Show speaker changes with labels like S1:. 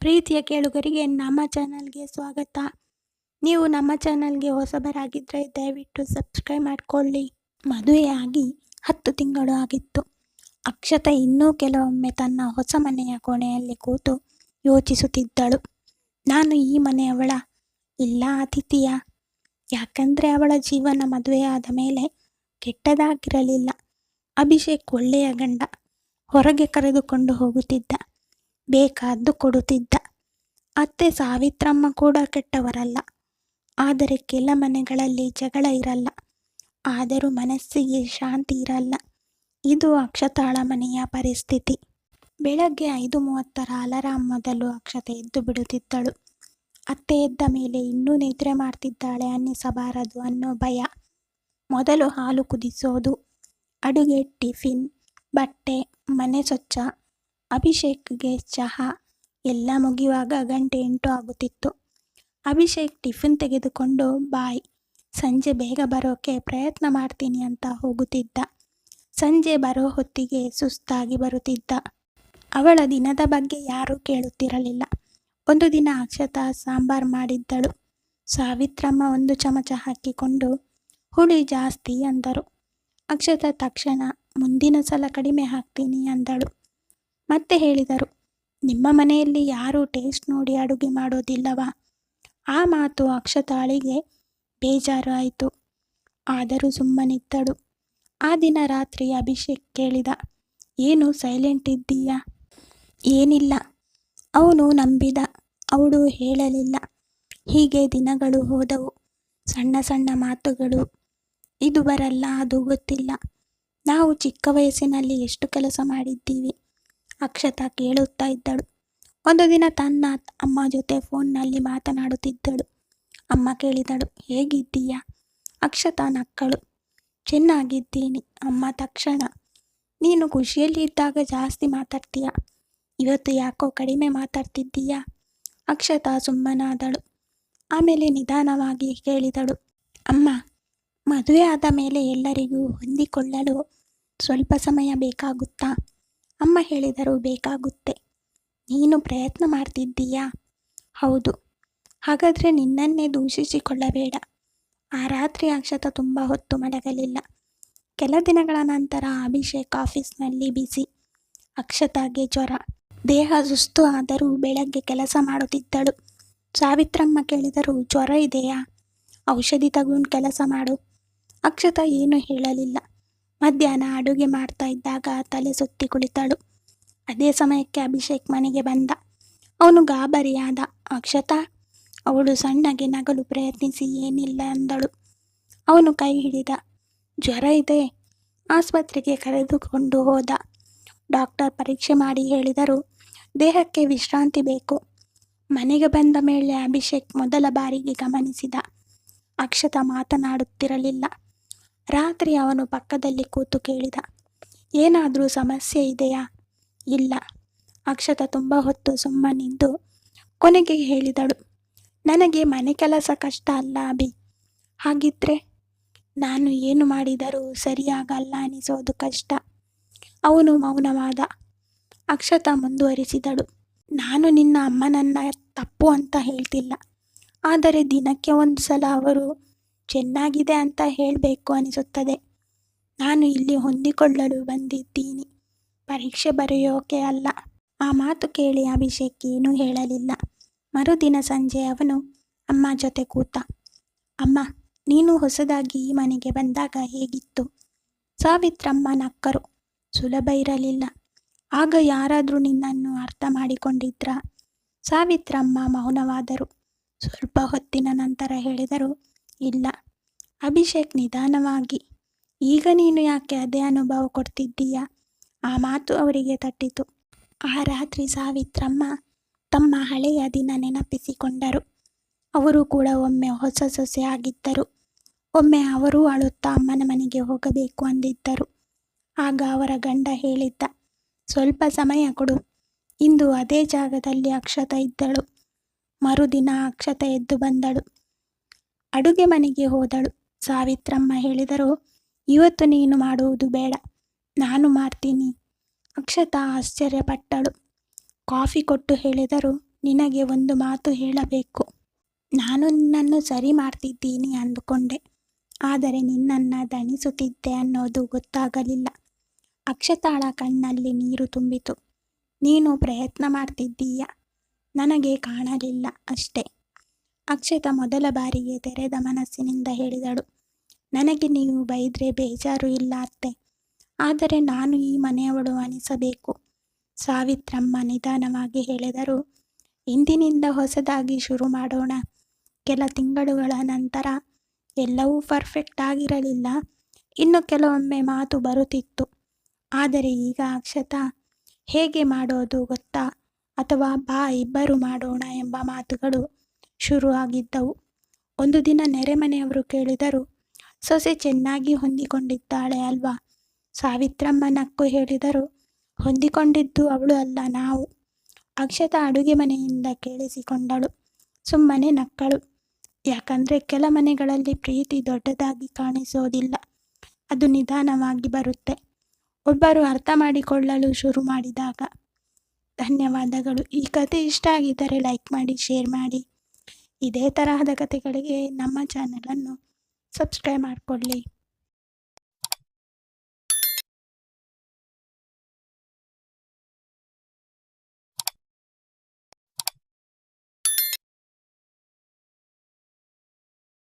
S1: ಪ್ರೀತಿಯ ಕೇಳುಗರಿಗೆ ನಮ್ಮ ಚಾನಲ್ಗೆ ಸ್ವಾಗತ. ನೀವು ನಮ್ಮ ಚಾನಲ್ಗೆ ಹೊಸಬರಾಗಿದ್ದರೆ ದಯವಿಟ್ಟು ಸಬ್ಸ್ಕ್ರೈಬ್ ಮಾಡಿಕೊಳ್ಳಿ. ಮದುವೆಯಾಗಿ 10 ತಿಂಗಳು ಆಗಿತ್ತು. ಅಕ್ಷತಾ ಇನ್ನೂ ಕೆಲವೊಮ್ಮೆ ತನ್ನ ಹೊಸ ಮನೆಯ ಕೋಣೆಯಲ್ಲಿ ಕೂತು ಯೋಚಿಸುತ್ತಿದ್ದಳು. ನಾನು ಈ ಮನೆಯವಳ, ಇಲ್ಲ ಅತಿಥಿಯ? ಯಾಕಂದರೆ ಅವಳ ಜೀವನ ಮದುವೆಯಾದ ಮೇಲೆ ಕೆಟ್ಟದಾಗಿರಲಿಲ್ಲ. ಅಭಿಷೇಕ್ ಒಳ್ಳೆಯ ಗಂಡ. ಹೊರಗೆ ಕರೆದುಕೊಂಡು ಹೋಗುತ್ತಿದ್ದ, ಬೇಕಾದ್ದು ಕೊಡುತ್ತಿದ್ದ. ಅತ್ತೆ ಸಾವಿತ್ರಮ್ಮ ಕೂಡ ಕೆಟ್ಟವರಲ್ಲ. ಆದರೆ ಕೆಲ ಮನೆಗಳಲ್ಲಿ ಜಗಳ ಇರಲ್ಲ, ಆದರೂ ಮನಸ್ಸಿಗೆ ಶಾಂತಿ ಇರಲ್ಲ. ಇದು ಅಕ್ಷತಾಳ ಮನೆಯ ಪರಿಸ್ಥಿತಿ. ಬೆಳಗ್ಗೆ 5:30 ಅಲಾರಾಮ್ ಮೊದಲು ಅಕ್ಷತೆ ಎದ್ದು ಬಿಡುತ್ತಿದ್ದಳು. ಅತ್ತೆ ಎದ್ದ ಮೇಲೆ ಇನ್ನೂ ನಿದ್ರೆ ಮಾಡ್ತಿದ್ದಾಳೆ ಅನ್ನಿಸಬಾರದು ಅನ್ನೋ ಭಯ. ಮೊದಲು ಹಾಲು ಕುದಿಸೋದು, ಅಡುಗೆ, ಟಿಫಿನ್, ಬಟ್ಟೆ, ಮನೆ ಸ್ವಚ್ಛ, ಅಭಿಷೇಕ್ಗೆ ಚಹಾ ಎಲ್ಲ ಮುಗಿಯುವಾಗ ಗಂಟೆ 8 ಆಗುತ್ತಿತ್ತು. ಅಭಿಷೇಕ್ ಟಿಫಿನ್ ತೆಗೆದುಕೊಂಡು ಬಾಯ್, ಸಂಜೆ ಬೇಗ ಬರೋಕೆ ಪ್ರಯತ್ನ ಮಾಡ್ತೀನಿ ಅಂತ ಹೋಗುತ್ತಿದ್ದ. ಸಂಜೆ ಬರೋ ಹೊತ್ತಿಗೆ ಸುಸ್ತಾಗಿ ಬರುತ್ತಿದ್ದ. ಅವಳ ದಿನದ ಬಗ್ಗೆ ಯಾರೂ ಕೇಳುತ್ತಿರಲಿಲ್ಲ. ಒಂದು ದಿನ ಅಕ್ಷತಾ ಸಾಂಬಾರ್ ಮಾಡಿದ್ದಳು. ಸಾವಿತ್ರಮ್ಮ 1 ಚಮಚ ಹಾಕಿಕೊಂಡು ಹುಳಿ ಜಾಸ್ತಿ ಅಂದರು. ಅಕ್ಷತಾ ತಕ್ಷಣ ಮುಂದಿನ ಸಲ ಕಡಿಮೆ ಹಾಕ್ತೀನಿ ಅಂದಳು. ಮತ್ತೆ ಹೇಳಿದರು, ನಿಮ್ಮ ಮನೆಯಲ್ಲಿ ಯಾರೂ ಟೇಸ್ಟ್ ನೋಡಿ ಅಡುಗೆ ಮಾಡೋದಿಲ್ಲವಾ? ಆ ಮಾತು ಅಕ್ಷತಾಳಿಗೆ ಬೇಜಾರು ಆಯಿತು. ಆದರೂ ಸುಮ್ಮನಿದ್ದಳು. ಆ ದಿನ ರಾತ್ರಿ ಅಭಿಷೇಕ್ ಕೇಳಿದ, ಏನು ಸೈಲೆಂಟ್ ಇದ್ದೀಯಾ? ಏನಿಲ್ಲ. ಅವನು ನಂಬಿದ, ಅವಳು ಹೇಳಲಿಲ್ಲ. ಹೀಗೆ ದಿನಗಳು ಹೋದವು. ಸಣ್ಣ ಸಣ್ಣ ಮಾತುಗಳು, ಇದು ಬರಲ್ಲ, ಅದು ಗೊತ್ತಿಲ್ಲ. ನಾವು ಚಿಕ್ಕ ವಯಸ್ಸಿನಲ್ಲಿ ಎಷ್ಟು ಕೆಲಸ ಮಾಡಿದ್ದೀವಿ? ಅಕ್ಷತಾ ಕೇಳುತ್ತಾ ಇದ್ದಳು. ಒಂದು ದಿನ ತನ್ನ ಅಮ್ಮ ಜೊತೆ ಫೋನ್ನಲ್ಲಿ ಮಾತನಾಡುತ್ತಿದ್ದಳು. ಅಮ್ಮ ಕೇಳಿದಳು, ಹೇಗಿದ್ದೀಯಾ? ಅಕ್ಷತಾ ನಕ್ಕಳು. ಚೆನ್ನಾಗಿದ್ದೀನಿ ಅಮ್ಮ. ತಕ್ಷಣ, ನೀನು ಖುಷಿಯಲ್ಲಿ ಇದ್ದಾಗ ಜಾಸ್ತಿ ಮಾತಾಡ್ತೀಯ, ಇವತ್ತು ಯಾಕೋ ಕಡಿಮೆ ಮಾತಾಡ್ತಿದ್ದೀಯಾ? ಅಕ್ಷತಾ ಸುಮ್ಮನಾದಳು. ಆಮೇಲೆ ನಿಧಾನವಾಗಿ ಕೇಳಿದಳು, ಅಮ್ಮ, ಮದುವೆ ಆದ ಮೇಲೆ ಎಲ್ಲರಿಗೂ ಹೊಂದಿಕೊಳ್ಳಲು ಸ್ವಲ್ಪ ಸಮಯ ಬೇಕಾಗುತ್ತಾ? ಅಮ್ಮ ಹೇಳಿದರು, ಬೇಕಾಗುತ್ತೆ. ನೀನು ಪ್ರಯತ್ನ ಮಾಡ್ತಿದ್ದೀಯಾ? ಹೌದು. ಹಾಗಾದರೆ ನಿನ್ನನ್ನೇ ದೂಷಿಸಿಕೊಳ್ಳಬೇಡ. ಆ ರಾತ್ರಿ ಅಕ್ಷತಾ ತುಂಬ ಹೊತ್ತು ಮಲಗಲಿಲ್ಲ. ಕೆಲ ದಿನಗಳ ನಂತರ ಅಭಿಷೇಕ್ ಆಫೀಸ್ನಲ್ಲಿ ಬಿಸಿ. ಅಕ್ಷತಾಗೆ ಜ್ವರ. ದೇಹ ಸುಸ್ತು ಆದರೂ ಬೆಳಗ್ಗೆ ಕೆಲಸ ಮಾಡುತ್ತಿದ್ದಳು. ಸಾವಿತ್ರಮ್ಮ ಕೇಳಿದರು, ಜ್ವರ ಇದೆಯಾ? ಔಷಧಿ ತಗೊಂಡು ಕೆಲಸ ಮಾಡು. ಅಕ್ಷತಾ ಏನೂ ಹೇಳಲಿಲ್ಲ. ಮಧ್ಯಾಹ್ನ ಅಡುಗೆ ಮಾಡ್ತಾ ಇದ್ದಾಗ ತಲೆ ಸುತ್ತಿ ಕುಳಿತಳು. ಅದೇ ಸಮಯಕ್ಕೆ ಅಭಿಷೇಕ್ ಮನೆಗೆ ಬಂದ. ಅವನು ಗಾಬರಿಯಾದ. ಅಕ್ಷತಾ? ಅವಳು ಸಣ್ಣಗೆ ನಗಲು ಪ್ರಯತ್ನಿಸಿ ಏನಿಲ್ಲ ಅಂದಳು. ಅವನು ಕೈ ಹಿಡಿದ. ಜ್ವರ ಇದೆ, ಆಸ್ಪತ್ರೆಗೆ ಕರೆದುಕೊಂಡು ಹೋದ. ಡಾಕ್ಟರ್ ಪರೀಕ್ಷೆ ಮಾಡಿ ಹೇಳಿದರು, ದೇಹಕ್ಕೆ ವಿಶ್ರಾಂತಿ ಬೇಕು. ಮನೆಗೆ ಬಂದ ಮೇಲೆ ಅಭಿಷೇಕ್ ಮೊದಲ ಬಾರಿಗೆ ಗಮನಿಸಿದ, ಅಕ್ಷತಾ ಮಾತನಾಡುತ್ತಿರಲಿಲ್ಲ. ರಾತ್ರಿ ಅವನು ಪಕ್ಕದಲ್ಲಿ ಕೂತು ಕೇಳಿದ, ಏನಾದರೂ ಸಮಸ್ಯೆ ಇದೆಯಾ? ಇಲ್ಲ. ಅಕ್ಷತಾ ತುಂಬ ಹೊತ್ತು ಸುಮ್ಮನಿದ್ದು ಕೊನೆಗೆ ಹೇಳಿದಳು, ನನಗೆ ಮನೆ ಕೆಲಸ ಕಷ್ಟ ಅಲ್ಲ ಅಭಿ. ಹಾಗಿದ್ರೆ ನಾನು ಏನು ಮಾಡಿದರೂ ಸರಿಯಾಗಲ್ಲ ಅನಿಸೋದು ಕಷ್ಟ. ಅವನು ಮೌನವಾದ. ಅಕ್ಷತಾ ಮುಂದುವರಿಸಿದಳು, ನಾನು ನಿನ್ನ ಅಮ್ಮನನ್ನ ತಪ್ಪು ಅಂತ ಹೇಳ್ತಿಲ್ಲ. ಆದರೆ ದಿನಕ್ಕೆ 1 ಸಲ ಅವರು ಚೆನ್ನಾಗಿದೆ ಅಂತ ಹೇಳಬೇಕು ಅನಿಸುತ್ತದೆ. ನಾನು ಇಲ್ಲಿ ಹೊಂದಿಕೊಳ್ಳಲು ಬಂದಿದ್ದೀನಿ, ಪರೀಕ್ಷೆ ಬರೆಯೋಕೆ ಅಲ್ಲ. ಆ ಮಾತು ಕೇಳಿ ಅಭಿಷೇಕ್ ಏನೂ ಹೇಳಲಿಲ್ಲ. ಮರುದಿನ ಸಂಜೆ ಅವನು ಅಮ್ಮ ಜೊತೆ ಕೂತ. ಅಮ್ಮ, ನೀನು ಹೊಸದಾಗಿ ಈ ಮನೆಗೆ ಬಂದಾಗ ಹೇಗಿತ್ತು? ಸಾವಿತ್ರಮ್ಮ ನಕ್ಕರು. ಸುಲಭ ಇರಲಿಲ್ಲ. ಆಗ ಯಾರಾದರೂ ನಿನ್ನನ್ನು ಅರ್ಥ ಮಾಡಿಕೊಂಡಿದ್ರಾ? ಸಾವಿತ್ರಮ್ಮ ಮೌನವಾದರು. ಸ್ವಲ್ಪ ಹೊತ್ತಿನ ನಂತರ ಹೇಳಿದರು, ಇಲ್ಲ. ಅಭಿಷೇಕ್ ನಿಧಾನವಾಗಿ, ಈಗ ನೀನು ಯಾಕೆ ಅದೇ ಅನುಭವ ಕೊಡ್ತಿದ್ದೀಯಾ? ಆ ಮಾತು ಅವರಿಗೆ ತಟ್ಟಿತು. ಆ ರಾತ್ರಿ ಸಾವಿತ್ರಮ್ಮ ತಮ್ಮ ಹಳೆಯ ದಿನ ನೆನಪಿಸಿಕೊಂಡರು. ಅವರು ಕೂಡ ಒಮ್ಮೆ ಹೊಸ ಸೊಸೆ ಆಗಿದ್ದರು. ಒಮ್ಮೆ ಅವರೂ ಅಳುತ್ತಾ ಅಮ್ಮನ ಮನೆಗೆ ಹೋಗಬೇಕು ಅಂದಿದ್ದರು. ಆಗ ಅವರ ಗಂಡ ಹೇಳಿದ್ದ, ಸ್ವಲ್ಪ ಸಮಯ ಕೊಡು. ಇಂದು ಅದೇ ಜಾಗದಲ್ಲಿ ಅಕ್ಷತಾ ಇದ್ದಳು. ಮರುದಿನ ಅಕ್ಷತಾ ಎದ್ದು ಬಂದಳು. ಅಡುಗೆ ಮನೆಗೆ ಹೋದಳು. ಸಾವಿತ್ರಮ್ಮ ಹೇಳಿದರು, ಇವತ್ತು ನೀನು ಮಾಡುವುದು ಬೇಡ, ನಾನು ಮಾಡ್ತೀನಿ. ಅಕ್ಷತಾ ಆಶ್ಚರ್ಯಪಟ್ಟಳು. ಕಾಫಿ ಕೊಟ್ಟು ಹೇಳಿದರು, ನಿನಗೆ ಒಂದು ಮಾತು ಹೇಳಬೇಕು. ನಾನು ನಿನ್ನನ್ನು ಸರಿ ಮಾಡ್ತಿದ್ದೀನಿ ಅಂದುಕೊಂಡೆ, ಆದರೆ ನಿನ್ನನ್ನು ದಣಿಸುತ್ತಿದ್ದೆ ಅನ್ನೋದು ಗೊತ್ತಾಗಲಿಲ್ಲ. ಅಕ್ಷತಾಳ ಕಣ್ಣಲ್ಲಿ ನೀರು ತುಂಬಿತು. ನೀನು ಪ್ರಯತ್ನ ಮಾಡ್ತಿದ್ದೀಯ, ನನಗೆ ಕಾಣಲಿಲ್ಲ ಅಷ್ಟೇ. ಅಕ್ಷತಾ ಮೊದಲ ಬಾರಿಗೆ ತೆರೆದ ಮನಸ್ಸಿನಿಂದ ಹೇಳಿದಳು, ನನಗೆ ನೀವು ಬೈದ್ರೆ ಬೇಜಾರು ಇಲ್ಲ ಅತ್ತೆ, ಆದರೆ ನಾನು ಈ ಮನೆಯವಳು ಅನಿಸಬೇಕು. ಸಾವಿತ್ರಮ್ಮ ನಿಧಾನವಾಗಿ ಹೇಳಿದರು, ಇಂದಿನಿಂದ ಹೊಸದಾಗಿ ಶುರು ಮಾಡೋಣ. ಕೆಲ ತಿಂಗಳುಗಳ ನಂತರ ಎಲ್ಲವೂ ಪರ್ಫೆಕ್ಟ್ ಆಗಿರಲಿಲ್ಲ. ಇನ್ನು ಕೆಲವೊಮ್ಮೆ ಮಾತು ಬರುತ್ತಿತ್ತು. ಆದರೆ ಈಗ ಅಕ್ಷತಾ, ಹೇಗೆ ಮಾಡೋದು ಗೊತ್ತಾ, ಅಥವಾ ಬಾ ಇಬ್ಬರು ಮಾಡೋಣ ಎಂಬ ಮಾತುಗಳು ಶುರು ಆಗಿದ್ದವು. ಒಂದು ದಿನ ನೆರೆಮನೆಯವರು ಕೇಳಿದರು, ಸೊಸೆ ಚೆನ್ನಾಗಿ ಹೊಂದಿಕೊಂಡಿದ್ದಾಳೆ ಅಲ್ವಾ? ಸಾವಿತ್ರಮ್ಮ ನಕ್ಕು ಹೇಳಿದರು, ಹೊಂದಿಕೊಂಡಿದ್ದು ಅವಳು ಅಲ್ಲ, ನಾವು. ಅಕ್ಷತಾ ಅಡುಗೆ ಮನೆಯಿಂದ ಕೇಳಿಸಿಕೊಂಡಳು. ಸುಮ್ಮನೆ ನಕ್ಕಳು. ಯಾಕಂದರೆ ಕೆಲ ಮನೆಗಳಲ್ಲಿ ಪ್ರೀತಿ ದೊಡ್ಡದಾಗಿ ಕಾಣಿಸೋದಿಲ್ಲ, ಅದು ನಿಧಾನವಾಗಿ ಬರುತ್ತೆ, ಒಬ್ಬರು ಅರ್ಥ ಮಾಡಿಕೊಳ್ಳಲು ಶುರು ಮಾಡಿದಾಗ. ಧನ್ಯವಾದಗಳು. ಈ ಕತೆ ಇಷ್ಟ ಆಗಿದ್ದರೆ ಲೈಕ್ ಮಾಡಿ, ಶೇರ್ ಮಾಡಿ. ಇದೇ ತರಹದ ಕತೆಗಳಿಗೆ ನಮ್ಮ ಚಾನಲನ್ನು ಸಬ್ಸ್ಕ್ರೈಬ್ ಮಾಡಿಕೊಳ್ಳಿ.